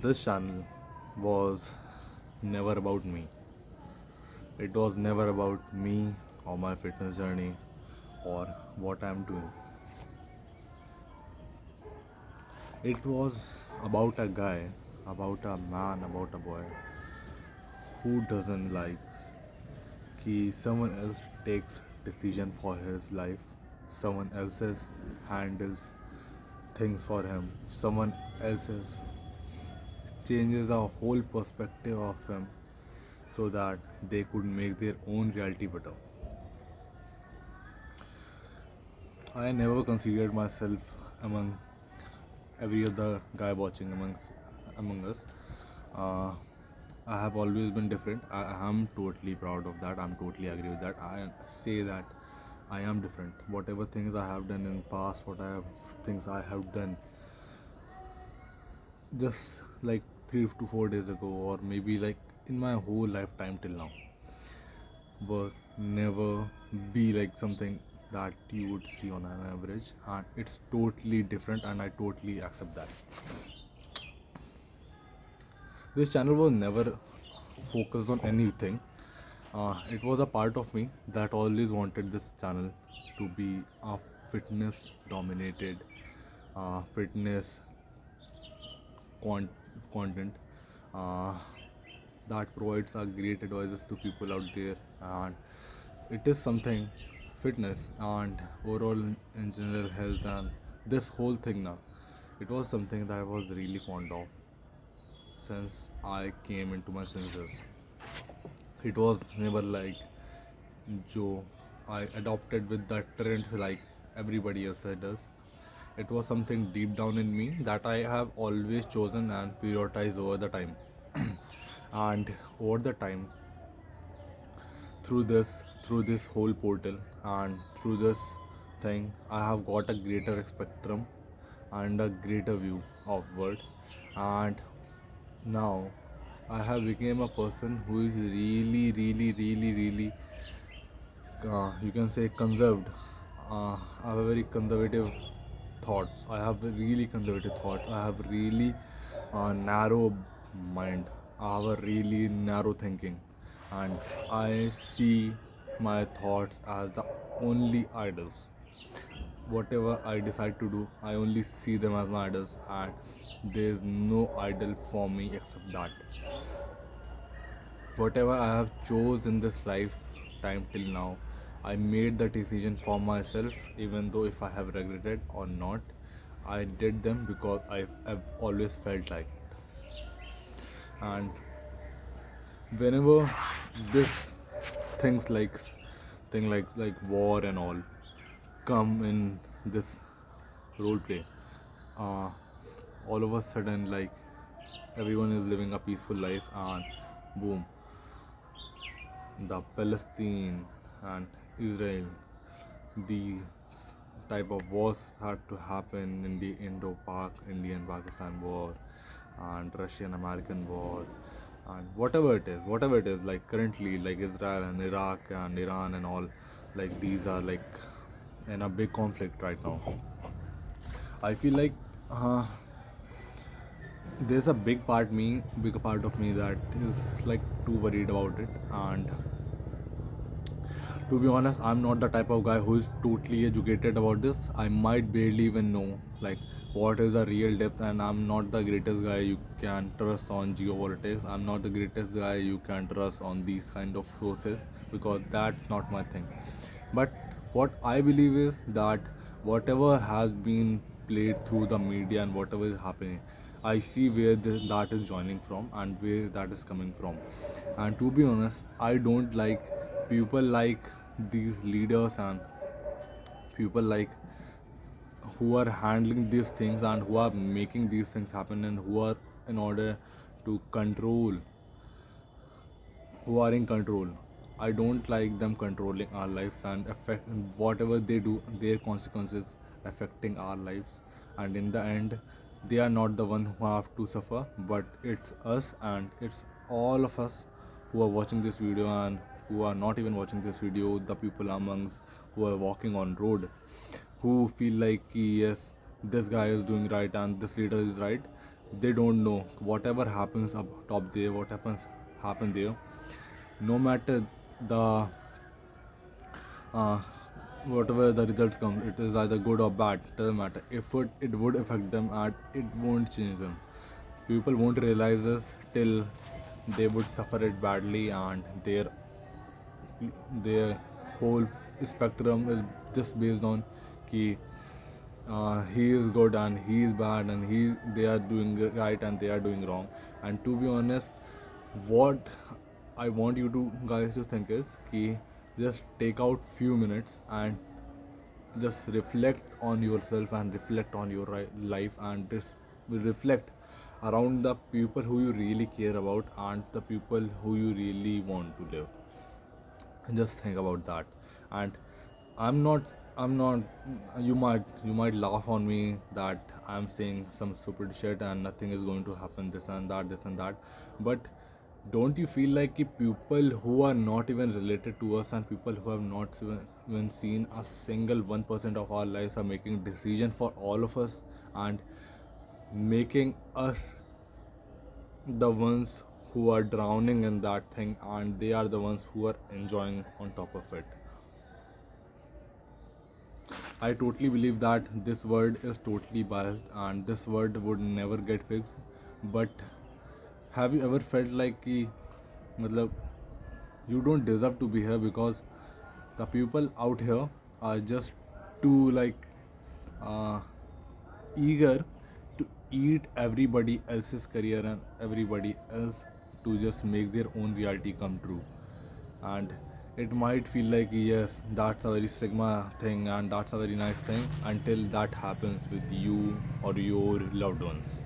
This channel was never about me. It was never about me or my fitness journey or what I'm doing. It was about a guy, about a man, about a boy who doesn't like कि someone else takes decision for his life, someone else's handles things for him, someone else's changes our whole perspective of him so that they could make their own reality better. I never considered myself among every other guy watching among us. Uh, I have always been different. I am totally proud of that. I'm totally agree with that. I say that I am different. Whatever things I have done in past, what I have things I have done just like 3 to 4 days ago, or maybe like in my whole lifetime till now, but never be like something that you would see on an average, and it's totally different and I totally accept that. This channel was never focused on anything. It was a part of me that always wanted this channel to be a fitness dominated, fitness con- content, uh, that provides a great advices to people out there, and it is something fitness and overall in general health and this whole thing now, it was something that I was really fond of since I came into my senses. It was never like Joe I adopted with the trends like everybody else does. It was something deep down in me that I have always chosen and prioritized over the time. And over the time, through this whole portal and through this thing, I have got a greater spectrum and a greater view of world. And now I have become a person who is really you can say conserved. I have a very conservative thoughts. I have really conservative thoughts. I have really narrow mind. I have a really narrow thinking, and I see my thoughts as the only idols. Whatever I decide to do, I only see them as my idols, and there is no idol for me except that. Whatever I have chose in this lifetime till now, I made the decision for myself, even though if I have regretted or not, I did them because I've always felt like it. And whenever this things like thing like war and all come in this role play, uh, all of a sudden like everyone is living a peaceful life, and boom, the Palestine and Israel, these type of wars had to happen in the Indo-Pak, Indian-Pakistan war, and Russian-American war, and whatever it is, like currently, like Israel and Iraq and Iran and all, like these are like in a big conflict right now. I feel like uh, there's a big part of me that is like too worried about it, and to be honest, I'm not the type of guy who is totally educated about this. I might barely even know like what is the real depth, and I'm not the greatest guy you can trust on geopolitics. I'm not the greatest guy you can trust on these kind of sources because that's not my thing. But what I believe is that whatever has been played through the media and whatever is happening, I see where that is joining from and where that is coming from. And to be honest, I don't like people like these leaders and people like who are handling these things and who are making these things happen and who are in order to control, who are in control. I don't like them controlling our lives and affect whatever they do, their consequences affecting our lives. And in the end, they are not the one who have to suffer, but it's us and it's all of us who are watching this video and who are not even watching this video, the people amongst who are walking on road, who feel like yes, this guy is doing right and this leader is right. They don't know whatever happens up top there, what happen there, no matter the uh, whatever the results come, it is either good or bad, doesn't matter. If it would affect them and it won't change them. People won't realize this till they would suffer it badly, and their whole spectrum is just based on ki he is good and he is bad, and they are doing right and they are doing wrong. And to be honest, what I want you to guys to think is ki just take out few minutes and just reflect on yourself and reflect on your life, and just reflect around the people who you really care about and the people who you really want to live. Just think about that. And I'm not you might laugh on me that I'm saying some stupid shit and nothing is going to happen, this and that. But don't you feel like people who are not even related to us and people who have not even seen a single 1% of our lives are making decision for all of us and making us the ones who are drowning in that thing, and they are the ones who are enjoying on top of it. I totally believe that this word is totally biased and this word would never get fixed. But have you ever felt like कि मतलब you don't deserve to be here because the people out here are just too like uh, eager to eat everybody else's career and everybody else to just make their own reality come true. And it might feel like yes, that's a very sigma thing and that's a very nice thing until that happens with you or your loved ones.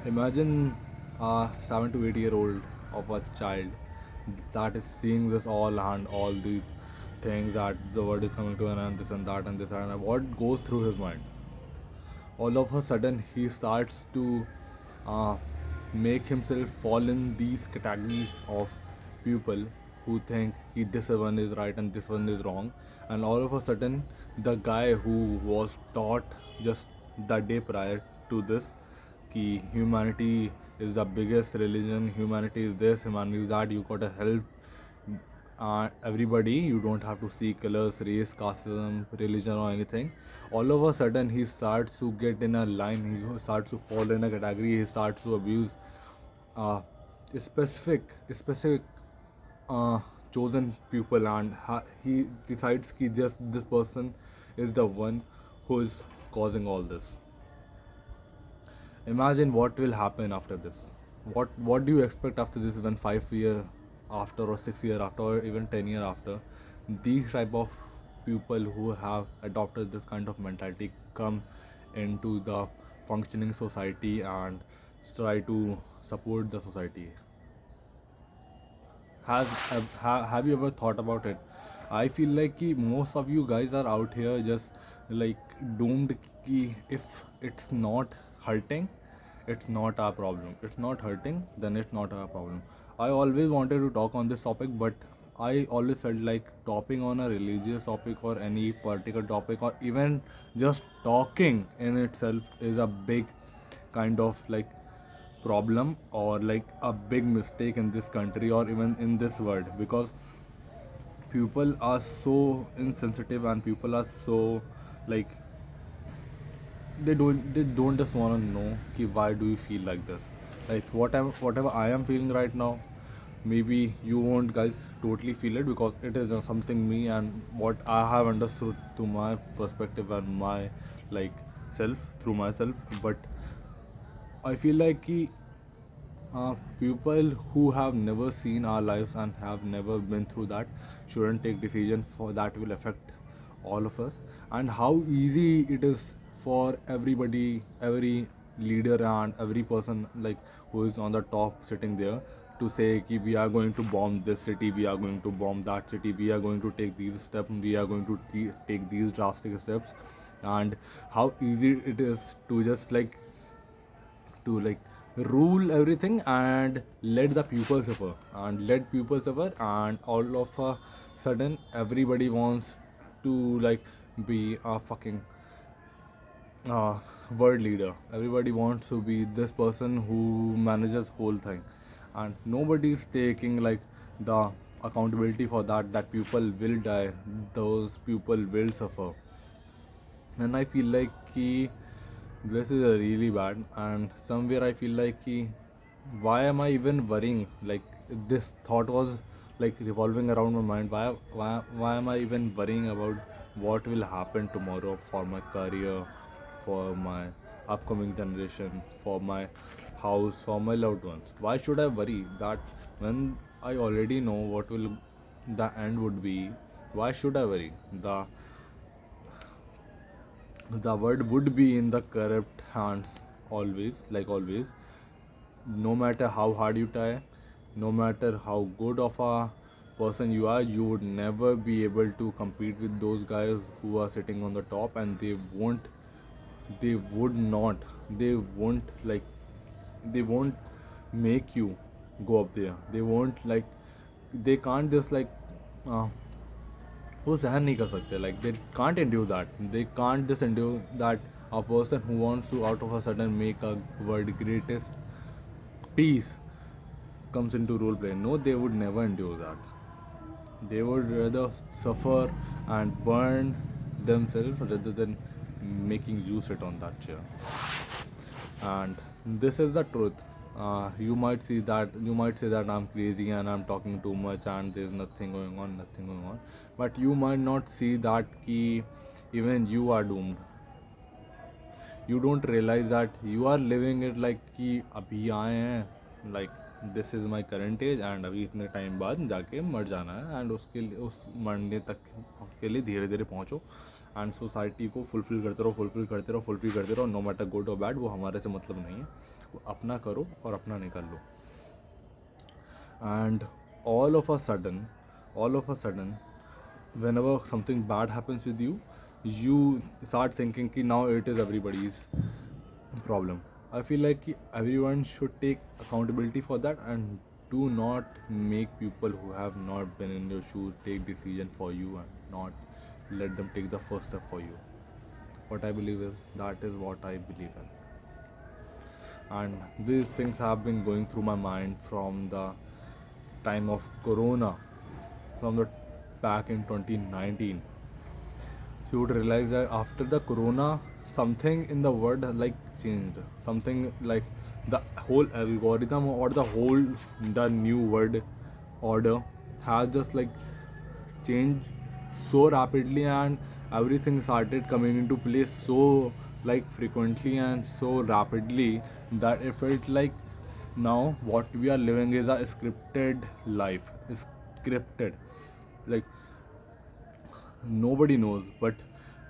Imagine a 7 to 8 year old of a child that is seeing this all and all these things that the world is coming to an end, this and that and this and that. What goes through his mind? All of a sudden, he starts to uh, make himself fall in these categories of people who think this one is right and this one is wrong. And all of a sudden, the guy who was taught just the day prior to this कि humanity is the biggest religion, humanity is this, humanity is that, you gotta help everybody, you don't have to see colors, race, casteism, religion or anything. All of a sudden he starts to get in a line, he starts to fall in a category, he starts to abuse uh, specific uh, chosen people, and he decides that this person is the one who is causing all this. Imagine what will happen after this. What do you expect after this when 5 year after or 6 year after or even 10 year after these type of people who have adopted this kind of mentality come into the functioning society and try to support the society? Have you ever thought about it? I feel like most of you guys are out here just like doomed ki if it's not hurting, it's not our problem. It's not hurting, then it's not our problem. I always wanted to talk on this topic, but I always felt like topping on a religious topic or any political topic or even just talking in itself is a big kind of like problem or like a big mistake in this country or even in this world, because people are so insensitive and people are so like they don't just want to know ki why do you feel like this. Like whatever I am feeling right now, maybe you won't guys totally feel it because it is something me and what I have understood to my perspective and my like self through myself. But I feel like people who have never seen our lives and have never been through that shouldn't take decision for that will affect all of us. And how easy it is for everybody, every leader and every person like who is on the top sitting there to say ki we are going to bomb this city, we are going to bomb that city, we are going to take these steps, we are going to take these drastic steps. And how easy it is to just like rule everything and let the people suffer and let people suffer, and all of a sudden everybody wants to like be a fucking uh, world leader. Everybody wants to be this person who manages whole thing, and nobody is taking like the accountability for that. That people will die, those people will suffer, and I feel like this is a really bad. And somewhere I feel like why am I even worrying? Like this thought was like revolving around my mind. Why am I even worrying about what will happen tomorrow for my career, for my upcoming generation, for my house, for my loved ones? Why should I worry that when I already know what will the end would be? Why should I worry? The word would be in the corrupt hands always, like always. No matter how hard you try, no matter how good of a person you are, you would never be able to compete with those guys who are sitting on the top, and they would not, they won't like, they won't make you go up there. They won't like, they can't just like uh, वो सहन नहीं कर सकते. Like they can't endure that. They can't just endure that a person who wants to out of a sudden make a world greatest piece comes into role play. No, they would never endure that. They would rather suffer and burn themselves rather than making you sit on that chair. And this is the truth. You might say that I'm crazy and I'm talking too much and there's nothing going on. But you might not see that key, even you are doomed. You don't realize that you are living it like कि अभी आए हैं, like this is my current age and अभी इतने time बाद जाके मर जाना है, and उसके लिए उस मरने तक के लिए धीरे धीरे पहुँचो एंड सोसाइटी को फुलफिल करते रहो नो मैटर गुड और बैड. वो हमारे से मतलब नहीं है. वो अपना करो और अपना निकाल लो. And all of a sudden whenever something bad happens with you, you start thinking ki now it is everybody's problem. I feel like everyone should take accountability for that, and do not make people who have not been in your shoes take decision for you, and not let them take the first step for you. What I believe is that is what I believe in. And these things have been going through my mind from the time of corona, from the back in 2019. You would realize that after the corona, something in the world like changed. Something like the whole algorithm or the new world order has just like changed so rapidly, and everything started coming into place so like frequently and so rapidly that it felt like now what we are living is a scripted life. Scripted, like nobody knows, but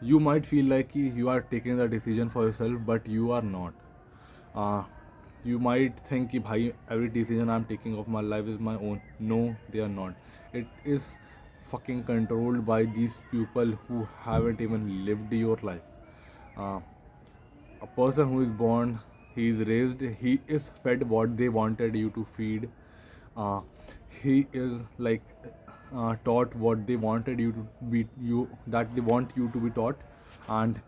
you might feel like you are taking the decision for yourself, but you are not. uh, you might think कि भाई every decision I'm taking of my life is my own. No, they are not. It is fucking controlled by these people who haven't even lived your life. uh, a person who is born, he is raised, he is fed what they wanted you to feed. uh, he is like taught what they wanted you to be, you that they want you to be taught. And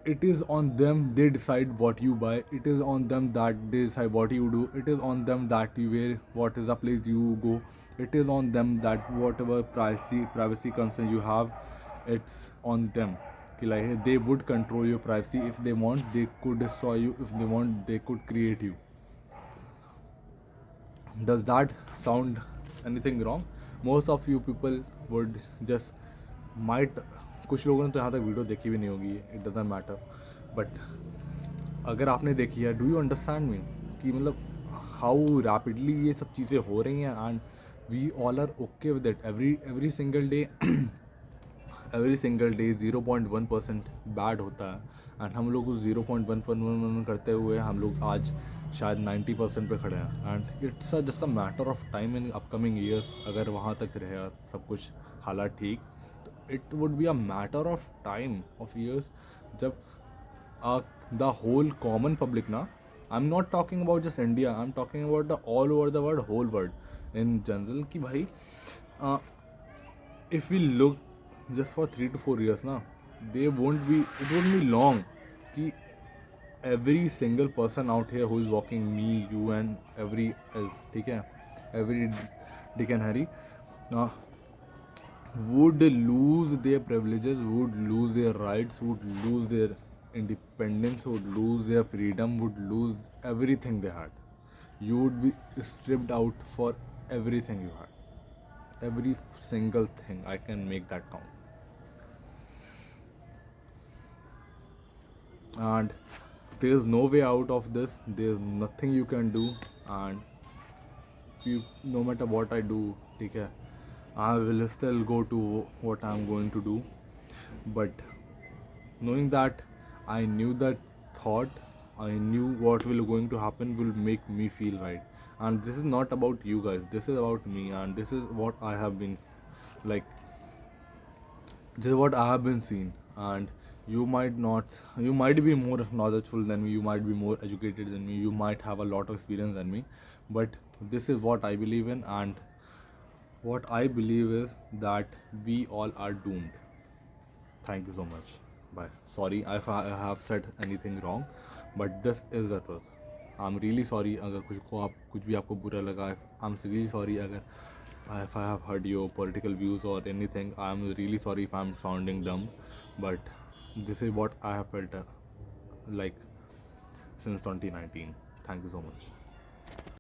it is on them, they decide what you buy. It is on them that they decide what you do. It is on them that you wear, what is the place you go. It is on them that whatever privacy concerns you have, it's on them. Like they would control your privacy. If they want, they could destroy you. If they want, they could create you. Does that sound anything wrong? Most of you people would just might, कुछ लोगों ने तो यहाँ तक video देखी भी नहीं होगी. It doesn't matter. बट अगर आपने देखी है, डू यू अंडरस्टैंड मी कि मतलब हाउ रैपिडली ये सब चीज़ें हो रही हैं, and we all are okay with it. Every single day every single day 0.1% bad होता है, एंड हम लोग उस 0.1 करते हुए हम लोग आज शायद 90% पे खड़े हैं. And it's just a matter of time in upcoming years. अगर वहाँ तक रहे सब कुछ हालात ठीक, तो it would be a matter of time of years जब the whole common public ना, I'm not talking about just India, I'm talking about the all over the world, whole world in general, कि भाई if we look just for 3 to 4 years ना, it won't be long कि every single person out here who is walking, me, you and every is, ठीक है, every Dick and Harry uh, would lose their privileges, would lose their rights, would lose their independence, would lose their freedom, would lose everything they had. You would be stripped out for everything you had. Every single thing. I can make that count. And there's no way out of this. There's nothing you can do. And you, no matter what I do, okay, I will still go to what I'm going to do. But knowing that, I knew that thought, I knew what will going to happen will make me feel right. And this is not about you guys, this is about me, and this is what I have been like, this is what I have been seeing. And you might not, you might be more knowledgeful than me, you might be more educated than me, you might have a lot of experience than me, but this is what I believe in. And what I believe is that we all are doomed. Thank you so much. Bye. Sorry if I have said anything wrong, but this is the truth. I'm really sorry अगर कुछ भी आपको बुरा लगा. I'm really sorry अगर if I have heard your political views or anything. I'm really sorry if I'm sounding dumb, but this is what I have felt like since 2019. Thank you so much.